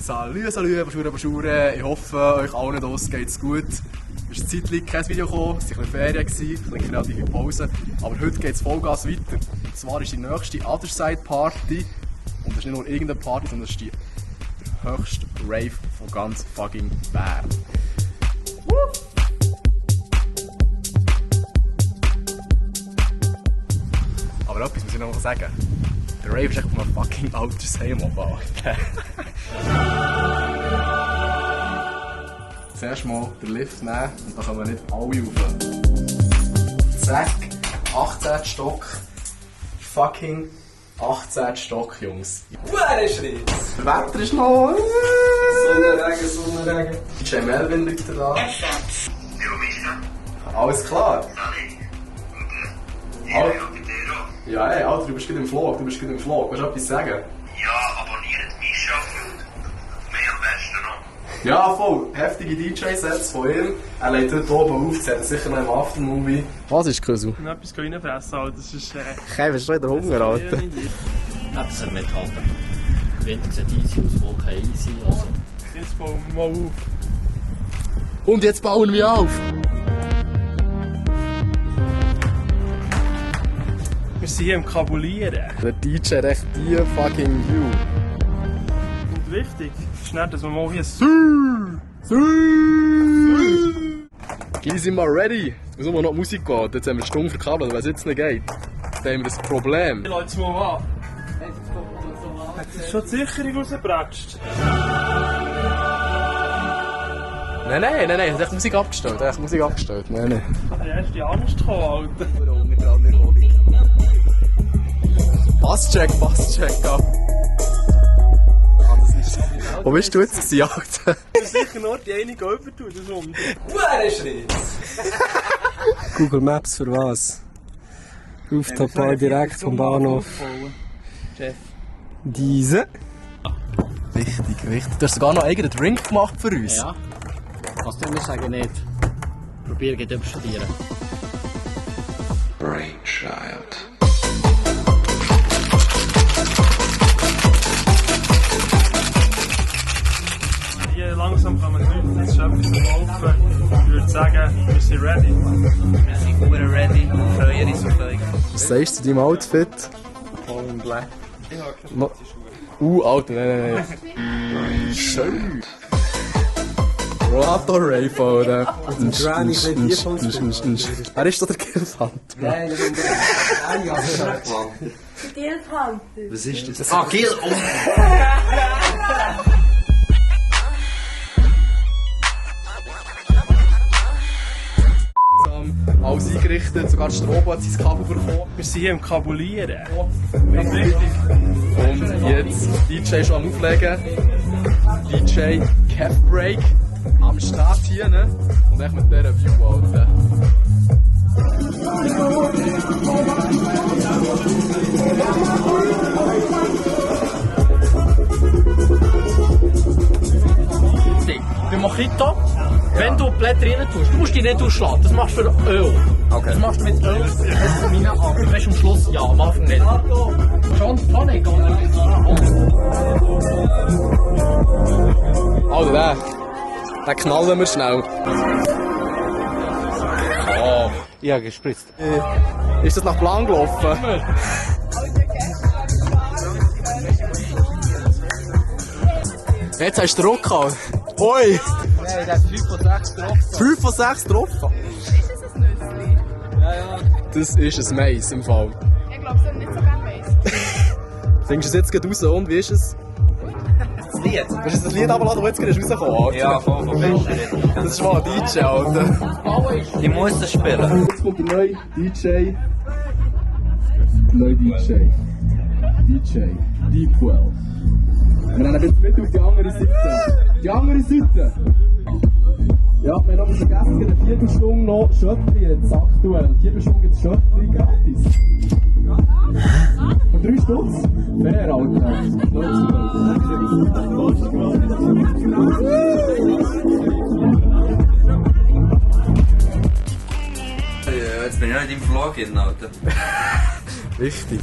Salut, Bonjour. Ich hoffe, euch allen draussen geht's gut. Es ist zeitlich kein Video gekommen, es war ein bisschen Ferien, ein bisschen kreative Pause. Aber heute geht es Vollgas weiter. Und zwar ist die nächste OtherSide Party. Und das ist nicht nur irgendeine Party, sondern das ist die höchste Rave von ganz fucking Bern. Aber etwas muss ich noch sagen. Der Rave ist echt von einem fucking Altersheim ab. Zuerst mal den Lift nehmen und dann können wir nicht alle rauf. Zack, 18. Stock. Fucking 18. Stock, Jungs. Wer Schritt! Das Wetter ist noch... Sonnenregen. DJ Melvin liegt da. Jo, Mischa. Alles klar? Sali. Al- Gute. Ja, ey, Alter, du bist gerade im Vlog. Willst du etwas sagen? Ja, abonniert Mischa und mehr am besten noch. Ja, voll. Heftige DJ-Sets von ihm. Er legt heute oben auf, sieht sicher noch im Aftermovie. Was ist Kösel? Noch etwas reinfressen, Alter. Das ist... Kein, hast du wieder Hunger, Alter? Das soll mithalten. Der Winter sieht easy aus, wo kein easy. Also. Jetzt bauen wir mal auf. Und jetzt bauen wir auf! Wir sind hier im Kabulieren. Der DJ recht die fucking View. Und wichtig ist nicht, dass wir mal hier... Gleich sind wir ready. Jetzt muss noch die Musik gehen. Jetzt haben wir stumm verkabelt, weil es jetzt nicht geht. Dann haben wir das Problem. Ich lasse es mal an. Hat es schon die Sicherung rausgebratscht? Nein, ich habe echt Musik abgestellt. Nein. Die erste Angst gekommen, Alter. Passcheck ab. Wo bist du jetzt gewesen, Alter? Ich bin sicher noch die einige übertun, das um. Wer Schritt! Google Maps für was? Rooftop Bar direkt vom Bahnhof. Chef. Diese. Wichtig. Du hast sogar noch einen eigenen Drink gemacht für uns. Ja. Kannst du mir sagen, nicht. Probier, geht überstudieren. Brainchild. Hier langsam kann man Leute, jetzt ist etwas am Laufen. Ich würde sagen, wir sind ready. Wir sind gut ready. Freuen uns auf euch. Was sagst du zu deinem Outfit? Voll in Black. Ich habe keine No. Alter, nein. Schön. Rollator-Rave, oder? Granny sind Wer ist da der Elefant? Nein, das ist Was ist das? Ah, Gil! Alles eingerichtet, sogar die Strobo hat sein Kabel bekommen. Wir sind hier im Kabulieren. Und jetzt DJ schon am Auflegen. DJ Calf Break am Start hier, ne? Und echt mit dieser View, Alter. Bei Mojito, wenn du Blätter rein tust, du musst die nicht ausschlagen, das machst du für Öl. Okay. Das machst du mit Öl, das ist meine Art. Du weißt am Schluss, ja, am Anfang nicht. Schon Tonic, oder? Alter, den knallen wir schnell. Oh. Ja, gespritzt. Ist das nach Plan gelaufen? Jetzt hast du Druck gehabt. Oi! Nein, der hat 5 von 6 getroffen. 5 von 6 getroffen? Ist das ein Nüssli? Ja, ja. Das ist ein Mais im Fall. Ich glaube, es ist nicht so gerne Mais. Findest du es jetzt gerade raus und wie ist es? Das Lied? Willst du das Lied abladen, das jetzt gerade rausgekommen ist? Ja, voll. Das ist mal ein DJ, Alter. Ich muss das spielen. Jetzt kommt der neue DJ. DJ. Deep Well. Wir nehmen jetzt mit auf die andere Seite. Ja, wir haben noch vergessen, in der Viertelstunde noch Schöttli jetzt aktuell. In der Viertelstunde gibt es Schöttli gratis. Für 3 Stutz? Fair, Alter. Jetzt bin ich nicht im Vlog, Alter. Wichtig.